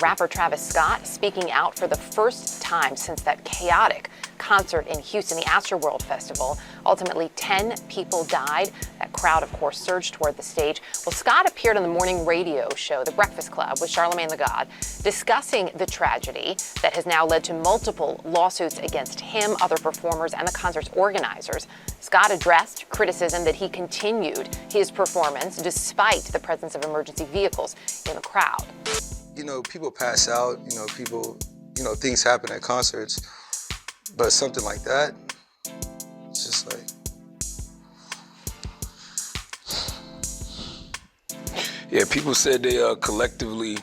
Rapper Travis Scott speaking out for the first time since that chaotic concert in Houston, the Astroworld Festival. Ultimately, 10 people died. That crowd, of course, surged toward the stage. Well, Scott appeared on the morning radio show, The Breakfast Club, with Charlamagne the God, discussing the tragedy that has now led to multiple lawsuits against him, other performers, and the concert's organizers. Scott addressed criticism that he continued his performance despite the presence of emergency vehicles in the crowd. You know, people pass out, things happen at concerts, but something like that, it's just like... Yeah, people said they collectively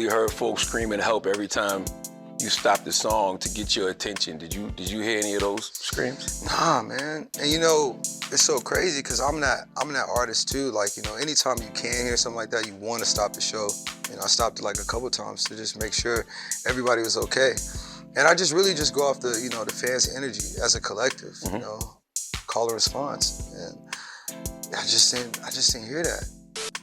heard folks screaming help every time you stopped the song to get your attention. Did you hear any of those screams? Nah, man. And it's so crazy because I'm that artist too. Like, anytime you can hear something like that, you want to stop the show. I stopped it like a couple times to just make sure everybody was okay. And I just really go off the, the fans' energy as a collective, call and response. And I just didn't hear that.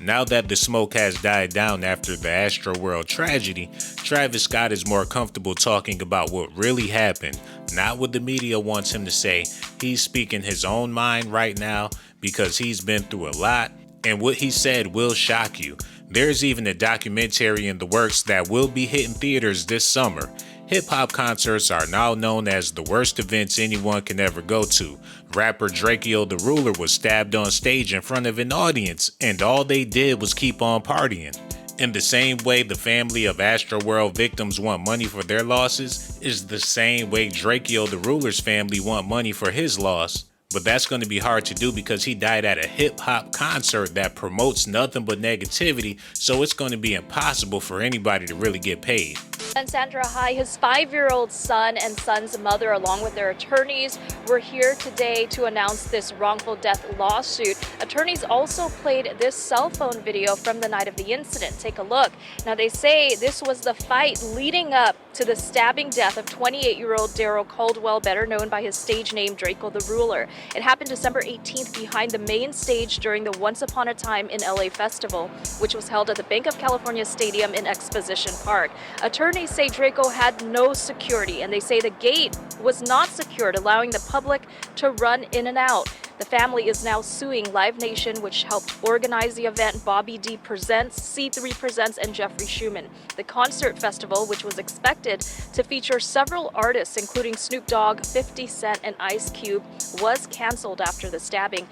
Now that the smoke has died down after the Astroworld tragedy, Travis Scott is more comfortable talking about what really happened, not what the media wants him to say. He's speaking his own mind right now because he's been through a lot, and what he said will shock you. There's even a documentary in the works that will be hitting theaters this summer. Hip-hop concerts are now known as the worst events anyone can ever go to. Rapper Draco the Ruler was stabbed on stage in front of an audience, and all they did was keep on partying. In the same way the family of Astroworld victims want money for their losses, is the same way Draco the Ruler's family want money for his loss. But that's going to be hard to do because he died at a hip-hop concert that promotes nothing but negativity, so it's going to be impossible for anybody to really get paid. And Sandra, hi, his 5-year-old son and son's mother, along with their attorneys, were here today to announce this wrongful death lawsuit. Attorneys also played this cell phone video from the night of the incident. Take a look. Now, they say this was the fight leading up to the stabbing death of 28-year-old Daryl Caldwell, better known by his stage name Draco the Ruler. It happened December 18th behind the main stage during the Once Upon a Time in LA festival, which was held at the Bank of California Stadium in Exposition Park. Attorneys say Draco had no security, and they say the gate was not secured, allowing the public to run in and out. The family is now suing Live Nation, which helped organize the event, Bobby D Presents, C3 Presents, and Jeffrey Schumann. The concert festival, which was expected to feature several artists, including Snoop Dogg, 50 Cent, and Ice Cube, was canceled after the stabbing.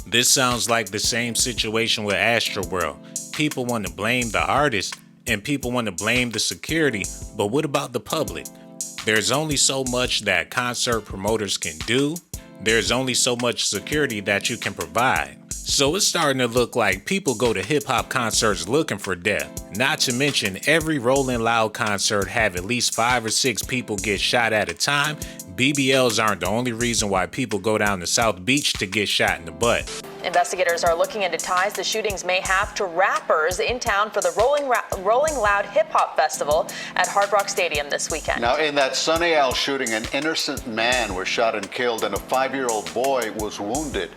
This sounds like the same situation with Astroworld. People want to blame the artist, and people want to blame the security, but what about the public? There's only so much that concert promoters can do. There's only so much security that you can provide. So it's starting to look like people go to hip-hop concerts looking for death. Not to mention, every Rolling Loud concert have at least 5 or 6 people get shot at a time. BBLs aren't the only reason why people go down to South Beach to get shot in the butt. Investigators are looking into ties the shootings may have to rappers in town for the Rolling Loud Hip Hop Festival at Hard Rock Stadium this weekend. Now, in that Sunny Isle shooting, an innocent man was shot and killed, and a 5-year-old boy was wounded.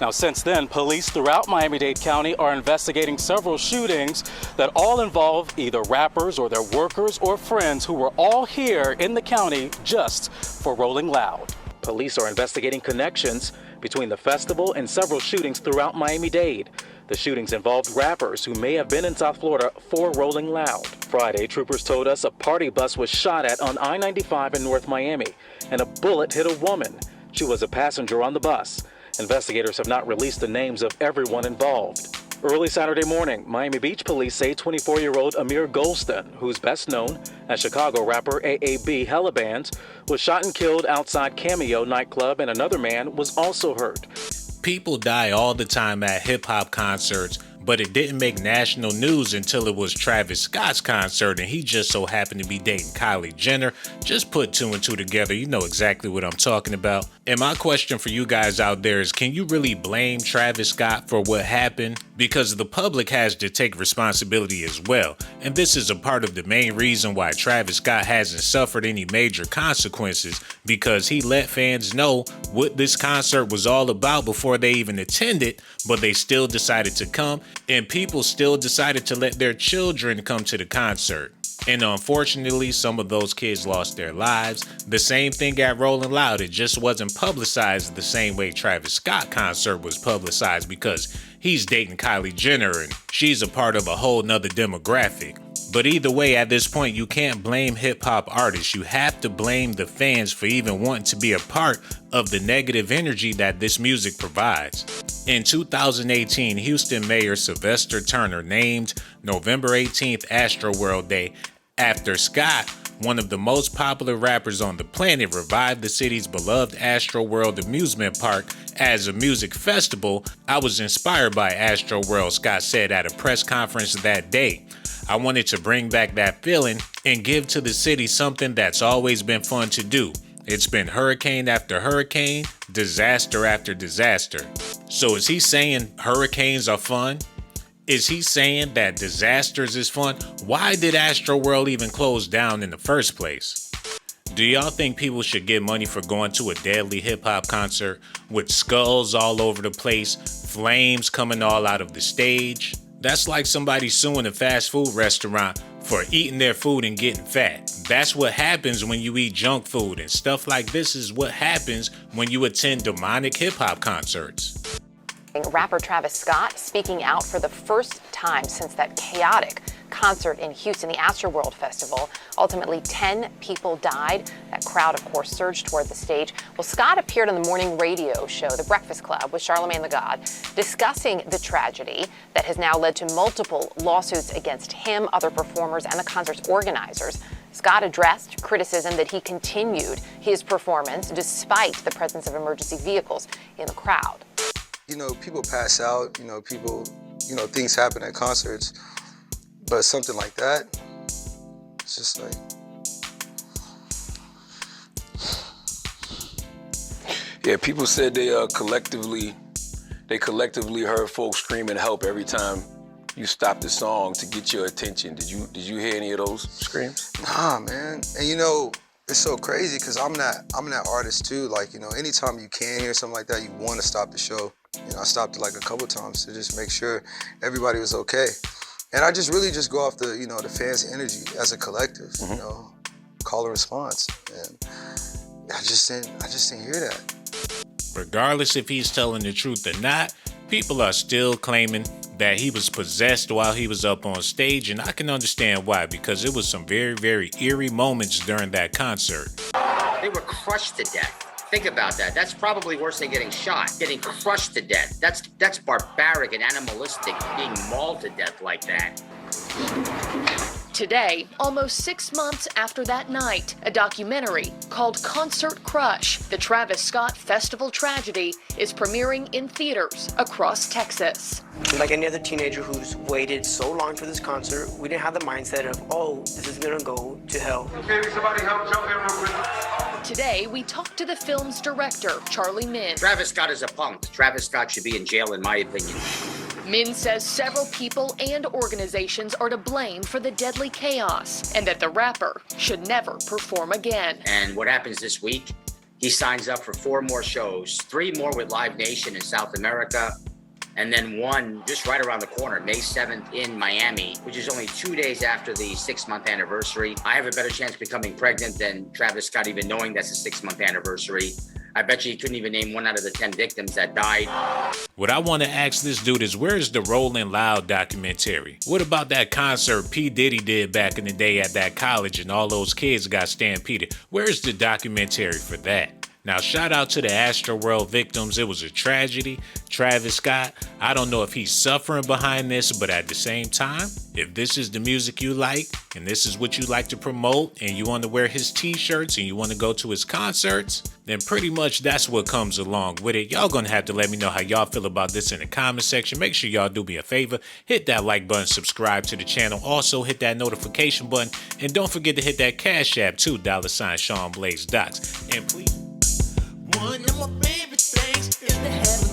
Now, since then, police throughout Miami-Dade County are investigating several shootings that all involve either rappers or their workers or friends who were all here in the county just for Rolling Loud. Police are investigating connections between the festival and several shootings throughout Miami-Dade. The shootings involved rappers who may have been in South Florida for Rolling Loud. Friday, troopers told us a party bus was shot at on I-95 in North Miami, and a bullet hit a woman. She was a passenger on the bus. Investigators have not released the names of everyone involved. Early Saturday morning, Miami Beach police say 24-year-old Amir Golston, who's best known as Chicago rapper AAB Hellaband, was shot and killed outside Cameo nightclub, and another man was also hurt. People die all the time at hip-hop concerts, but it didn't make national news until it was Travis Scott's concert, and he just so happened to be dating Kylie Jenner. Just put 2 and 2 together, you know exactly what I'm talking about. And my question for you guys out there is, can you really blame Travis Scott for what happened? Because the public has to take responsibility as well. And this is a part of the main reason why Travis Scott hasn't suffered any major consequences, because he let fans know what this concert was all about before they even attended, but they still decided to come, and people still decided to let their children come to the concert. And unfortunately, some of those kids lost their lives. The same thing at Rolling Loud. It just wasn't publicized the same way Travis Scott concert was publicized, because he's dating Kylie Jenner and she's a part of a whole nother demographic. But either way, at this point, you can't blame hip-hop artists. You have to blame the fans for even wanting to be a part of the negative energy that this music provides. In 2018, Houston Mayor Sylvester Turner named November 18th Astroworld Day after Scott, one of the most popular rappers on the planet, revived the city's beloved Astroworld amusement park as a music festival. I was inspired by Astroworld, Scott said at a press conference that day. I wanted to bring back that feeling and give to the city something that's always been fun to do. It's been hurricane after hurricane, disaster after disaster. So is he saying hurricanes are fun? Is he saying that disasters is fun? Why did Astroworld even close down in the first place? Do y'all think people should get money for going to a deadly hip-hop concert with skulls all over the place, flames coming all out of the stage? That's like somebody suing a fast food restaurant for eating their food and getting fat. That's what happens when you eat junk food, and stuff like this is what happens when you attend demonic hip-hop concerts. Rapper Travis Scott speaking out for the first time since that chaotic concert in Houston, the Astroworld Festival. Ultimately, 10 people died. That crowd, of course, surged toward the stage. Well, Scott appeared on the morning radio show, The Breakfast Club, with Charlamagne the God, discussing the tragedy that has now led to multiple lawsuits against him, other performers, and the concert's organizers. Scott addressed criticism that he continued his performance despite the presence of emergency vehicles in the crowd. You know, people pass out, things happen at concerts, but something like that, it's just like... Yeah, people said they collectively heard folks screaming help every time you stopped the song to get your attention. Did you hear any of those screams? Nah, man. And it's so crazy because I'm that artist too. Like, anytime you can hear something like that, you want to stop the show. I stopped it like a couple times to just make sure everybody was okay. And I really go off the, the fans' energy as a collective, call and response. And I just didn't hear that. Regardless if he's telling the truth or not, people are still claiming that he was possessed while he was up on stage, and I can understand why, because it was some very, very eerie moments during that concert. They were crushed to death. Think about that. That's probably worse than getting shot. Getting crushed to death. That's barbaric and animalistic, being mauled to death like that. Today, almost 6 months after that night, a documentary called Concert Crush, the Travis Scott Festival Tragedy, is premiering in theaters across Texas. Like any other teenager who's waited so long for this concert, we didn't have the mindset of, oh, this is gonna go to hell. Okay, somebody help jump in real quick. Today, we talked to the film's director, Charlie Min. Travis Scott is a punk. Travis Scott should be in jail, in my opinion. Min says several people and organizations are to blame for the deadly chaos, and that the rapper should never perform again. And what happens this week? He signs up for 4 more shows, 3 more with Live Nation in South America, and then one just right around the corner, May 7th in Miami, which is only 2 days after the 6-month anniversary. I have a better chance of becoming pregnant than Travis Scott even knowing that's a 6-month anniversary. I bet you he couldn't even name 1 out of the 10 victims that died. What I want to ask this dude is, where's the Rolling Loud documentary? What about that concert P. Diddy did back in the day at that college and all those kids got stampeded? Where's the documentary for that? Now, shout out to the Astroworld victims. It was a tragedy. Travis Scott, I don't know if he's suffering behind this, but at the same time, if this is the music you like and this is what you like to promote and you want to wear his t-shirts and you want to go to his concerts, then pretty much that's what comes along with it. Y'all gonna have to let me know how y'all feel about this in the comment section. Make sure y'all do me a favor. Hit that like button, subscribe to the channel. Also hit that notification button. And don't forget to hit that Cash App too, $Sean Blaze Docs. And please... One of my favorite things is to have